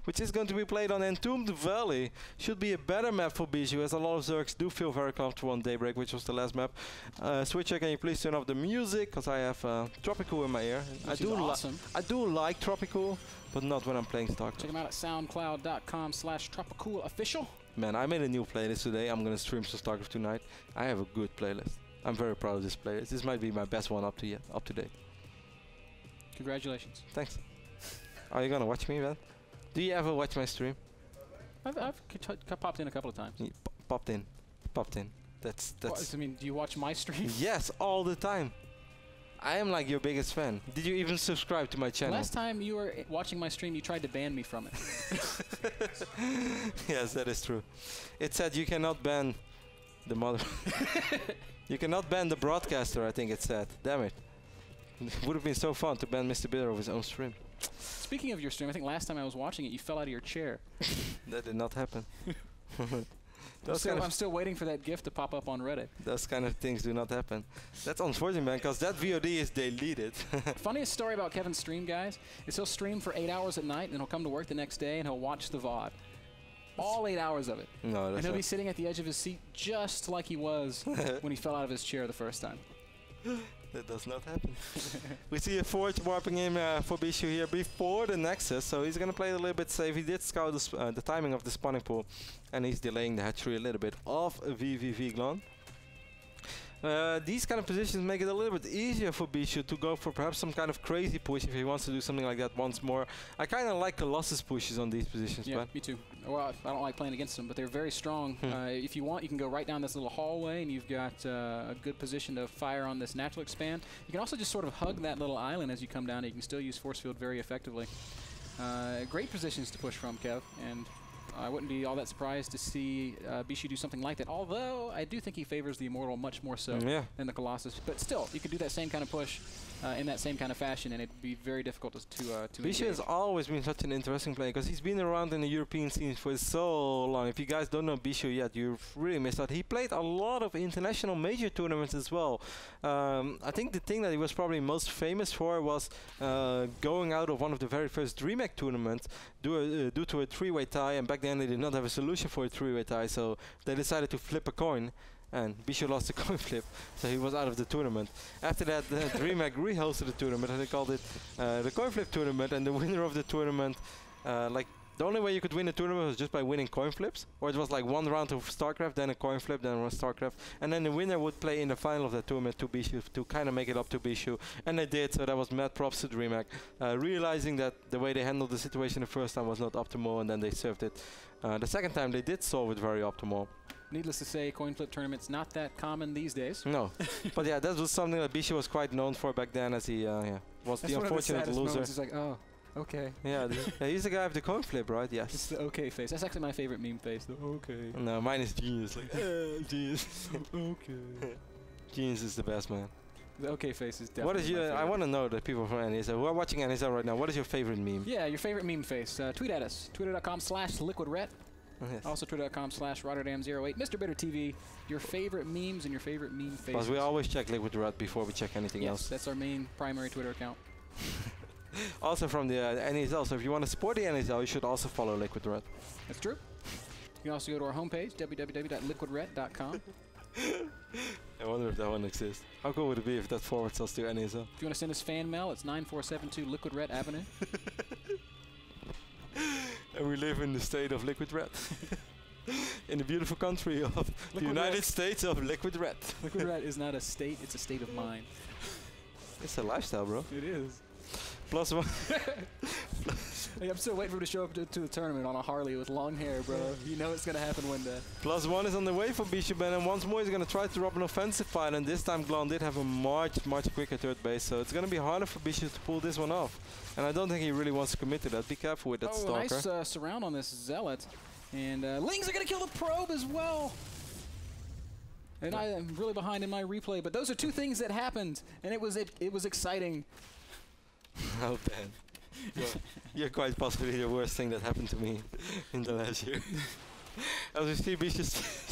which is going to be played on Entombed Valley. Should be a better map for Bischu, as a lot of Zergs do feel very comfortable on Daybreak, which was the last map. Switcher, can you please turn off the music, because I have Tropical in my ear. I do like Tropical, but not when I'm playing StarCraft. Check them out at soundcloud.com/tropicalofficial. Man, I made a new playlist today. I'm going to stream some StarCraft tonight. I have a good playlist. I'm very proud of this playlist. This might be my best one up to date. Congratulations. Thanks. Are you going to watch me, man? Do you ever watch my stream? I've popped in a couple of times. Yeah, popped in. That's. What, I mean, do you watch my stream? Yes, all the time. I am like your biggest fan. Did you even subscribe to my channel? Last time you were watching my stream, you tried to ban me from it. Yes, that is true. It said you cannot ban the mother. You cannot ban the broadcaster, I think it said. Damn it. It would have been so fun to ban MrBitter of his own stream. Speaking of your stream, I think last time I was watching it, you fell out of your chair. That did not happen. I'm still waiting for that GIF to pop up on Reddit. Those kind of things do not happen. That's unfortunate, man, because that VOD is deleted. Funniest story about Kevin's stream, guys, is he'll stream for 8 hours at night, and he'll come to work the next day, and he'll watch the VOD. All 8 hours of it. No, that's and he'll be sitting at the edge of his seat just like he was when he fell out of his chair the first time. That does not happen. We see a Forge warping in for Bischu here before the Nexus, so he's going to play it a little bit safe. He did scout the timing of the spawning pool, and he's delaying the hatchery a little bit of VVV Glon. These kind of positions make it a little bit easier for Bischu to go for perhaps some kind of crazy push if he wants to do something like that once more. I kind of like Colossus pushes on these positions, yeah, man. Me too. Well, I don't like playing against them, but they're very strong. If you want, you can go right down this little hallway, and you've got a good position to fire on this natural expand. You can also just sort of hug that little island as you come down. You can still use force field very effectively. Great positions to push from, Kev, and I wouldn't be all that surprised to see Bischu do something like that, although I do think he favors the Immortal much more so than the Colossus. But still, you could do that same kind of push in that same kind of fashion, and it'd be very difficult to Bischu has always been such an interesting player, because he's been around in the European scene for so long. If you guys don't know Bischu yet, you've really missed out. He played a lot of international major tournaments as well. I think the thing that he was probably most famous for was going out of one of the very first DreamHack tournaments due to a three-way tie, and back then they did not have a solution for a three-way tie, so they decided to flip a coin. And Bischu lost the coin flip, so he was out of the tournament. After that, DreamHack re-hosted the tournament, and they called it the coin flip tournament. And the winner of the tournament, like the only way you could win the tournament was just by winning coin flips, or it was like one round of StarCraft, then a coin flip, then one StarCraft, and then the winner would play in the final of the tournament to Bischu to kind of make it up to Bischu, and they did. So that was mad props to DreamHack, realizing that the way they handled the situation the first time was not optimal, and then they served it. The second time they did solve it very optimal. Needless to say, coin flip tournaments not that common these days. No, but yeah, that was something that Bischu was quite known for back then, as he was the unfortunate loser. He's like, oh, okay. Yeah, he's the guy with the coin flip, right? Yes. It's the okay face. That's actually my favorite meme face. The okay. No, mine is Genius. Like, Genius. Okay. Genius is the best, man. The okay face is definitely What is your? I want to know the people from NASL who are watching NASL right now. What is your favorite meme? Yeah, your favorite meme face. Tweet at us. Twitter.com/liquidret. Yes. Also twitter.com/RotterdaM08. MrBitter TV, your favorite memes and your favorite meme faces. Because we always check Liquid Red before we check anything else. Yes, that's our main primary Twitter account. Also from the NASL, so if you want to support the NASL, you should also follow Liquid Red. That's true. You can also go to our homepage, www.liquidret.com. I wonder if that one exists. How cool would it be if that forwards us to NASL? If you want to send us fan mail, it's 9472 Liquid Red Avenue. And we live in the state of Liquid Red. In the beautiful country of the United States of Liquid Red. Liquid Red is not a state, it's a state of mind. It's a lifestyle, bro. It is. +1. Hey, I'm still waiting for him to show up to the tournament on a Harley with long hair, bro. You know it's going to happen one day. +1 is on the way for Bischu, and once more he's going to try to drop an offensive fight, and this time Glon did have a much quicker third base, so it's going to be harder for Bischu to pull this one off. And I don't think he really wants to commit to that. Be careful with that Stalker. Nice surround on this Zealot. And Lings are going to kill the probe as well. And I am really behind in my replay, but those are two things that happened, and it was exciting. Oh, Ben. You're quite possibly the worst thing that happened to me in the last year. As we see Bischu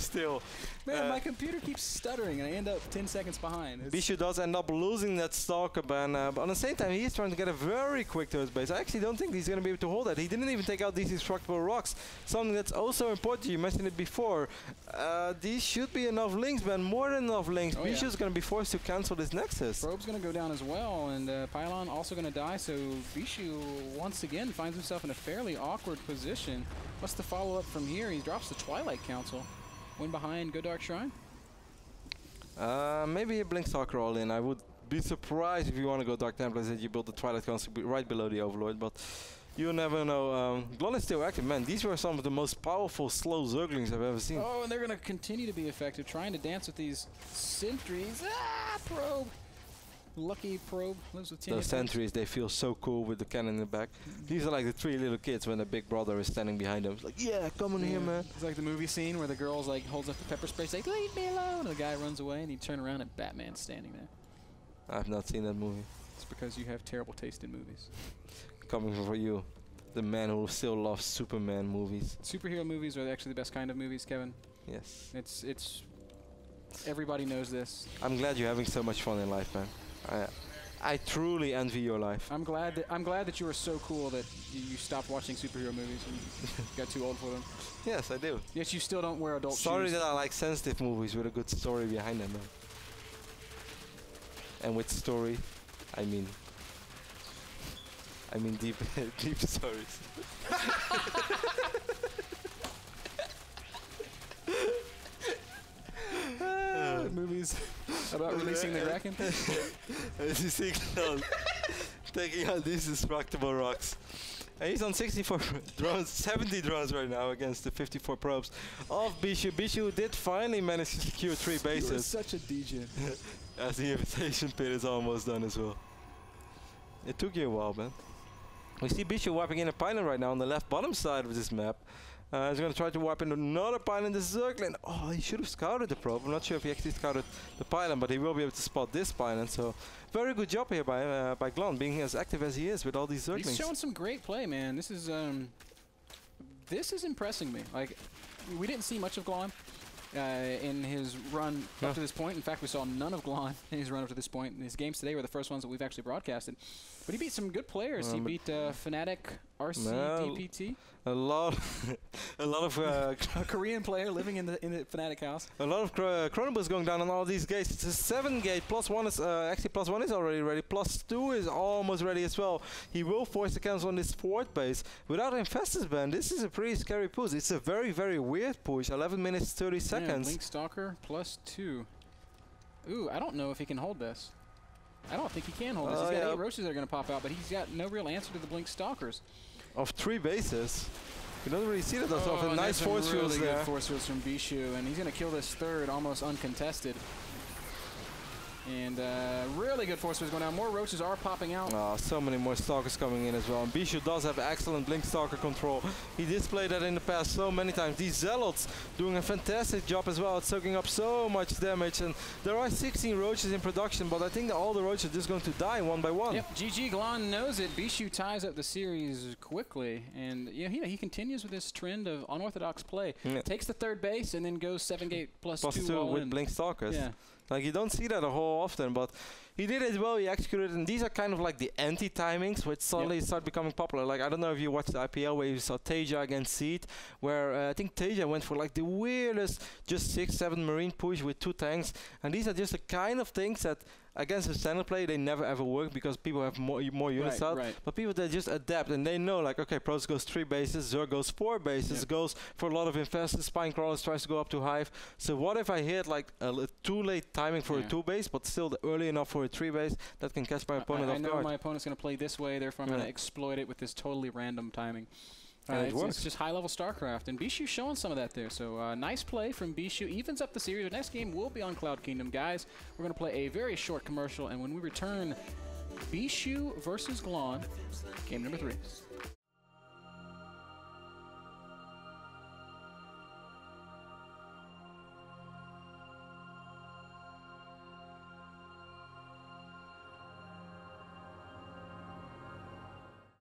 still. Man, my computer keeps stuttering, and I end up 10 seconds behind. Bischu does end up losing that Stalker ban, but on the same time, he's trying to get a very quick to his base. I actually don't think he's going to be able to hold that. He didn't even take out these destructible rocks, something that's also important. You mentioned it before. These should be enough links, man, more than enough links. Oh, Bischu's going to be forced to cancel this Nexus. Probe's going to go down as well, and Pylon also going to die, so Bischu once again finds himself in a fairly awkward position. What's the follow-up from here? He drops the Twilight Council. Win behind, go Dark Shrine? Maybe a Blink Stalker all in. I would be surprised if you want to go Dark Templars that you build the Twilight Council right below the Overlord, but you never know. Glon is still active. Man, these were some of the most powerful slow Zerglings I've ever seen. Oh, and they're going to continue to be effective, trying to dance with these sentries. Ah, Probe! Lucky Probe lives with 10 Those sentries, they feel so cool with the cannon in the back. These are like the 3 little kids when the big brother is standing behind them. It's like, yeah, come on here, man. It's like the movie scene where the girl's like holds up the pepper spray, like, leave me alone. And the guy runs away, and you turn around and Batman's standing there. I've not seen that movie. It's because you have terrible taste in movies. Coming from you, the man who still loves Superman movies. Superhero movies are actually the best kind of movies, Kevin. Yes. It's everybody knows this. I'm glad you're having so much fun in life, man. I truly envy your life. I'm glad that you were so cool that you stopped watching superhero movies and got too old for them. Yes, I do. Yet you still don't wear adult shoes. Sorry that I like sensitive movies with a good story behind them, man. And with story, I mean deep, deep stories. Movies about releasing the Kraken. As you see, Glon taking out these destructible rocks. And he's on 64 drones, 70 drones right now against the 54 probes of Bischu. Bischu did finally manage to secure 3 bases. He was such a DJ. As the invitation pit is almost done as well. It took you a while, man. We see Bischu wiping in a pylon right now on the left bottom side of this map. He's going to try to wipe in another pylon in the circle. Oh, he should have scouted the probe. I'm not sure if he actually scouted the pylon, but he will be able to spot this pylon. So, very good job here by Glon, being as active as he is with all these Zerglings. He's showing some great play, man. This is impressing me. Like, we didn't see much of Glon in his run up to this point. In fact, we saw none of Glon in his run up to this point. And his games today were the first ones that we've actually broadcasted. But he beat some good players. He beat Fnatic, RC, DPT. A lot of a Korean player living in the Fnatic house. A lot of Chronobus going down on all these gates. It's a 7 gate. +1 is actually +1 is already ready. +2 is almost ready as well. He will force the cancel on this 4th base without Infestus ban. This is a pretty scary push. It's a very, very weird push. 11 minutes 30 seconds. Blink Stalker +2. Ooh, I don't know if he can hold this. I don't think he can hold this. He's got 8 roaches that are going to pop out, but he's got no real answer to the Blink Stalkers. Of 3 bases. You don't really see that often. Nice force fields there. Good force fields from Bischu, and he's going to kill this 3rd almost uncontested. And really good force fields going down. More roaches are popping out. Oh, so many more Stalkers coming in as well. And Bischu does have excellent Blink Stalker control. He displayed that in the past so many times. These Zealots doing a fantastic job as well at soaking up so much damage. And there are 16 roaches in production, but I think that all the roaches are just going to die one by one. Yep, GG Glon knows it. Bischu ties up the series quickly. And yeah, he continues with this trend of unorthodox play. Yeah. Takes the 3rd base and then goes 7 gate +2 all with in. Blink Stalkers. Yeah. Like, you don't see that a whole often, but he did it well, he executed it, and these are kind of like the anti-timings, which suddenly start becoming popular. Like, I don't know if you watched the IPL where you saw Teja against Seed, where I think Teja went for like the weirdest, just 6-7 Marine push with 2 tanks, and these are just the kind of things that against the standard play, they never ever work because people have more units out. Right. But people, they just adapt and they know, like, okay, Pros goes 3 bases, Zerg goes 4 bases, goes for a lot of Infested, Spine Crawlers tries to go up to Hive. So what if I hit like a too late timing for a 2 base, but still early enough for a 3 base that can catch my opponent off guard? I know my opponent's going to play this way, therefore I'm going to exploit it with this totally random timing. It's just high-level StarCraft, and Bischu showing some of that there. So nice play from Bischu. Evens up the series. The next game will be on Cloud Kingdom. Guys, we're going to play a very short commercial, and when we return, Bischu versus Glon, game number 3.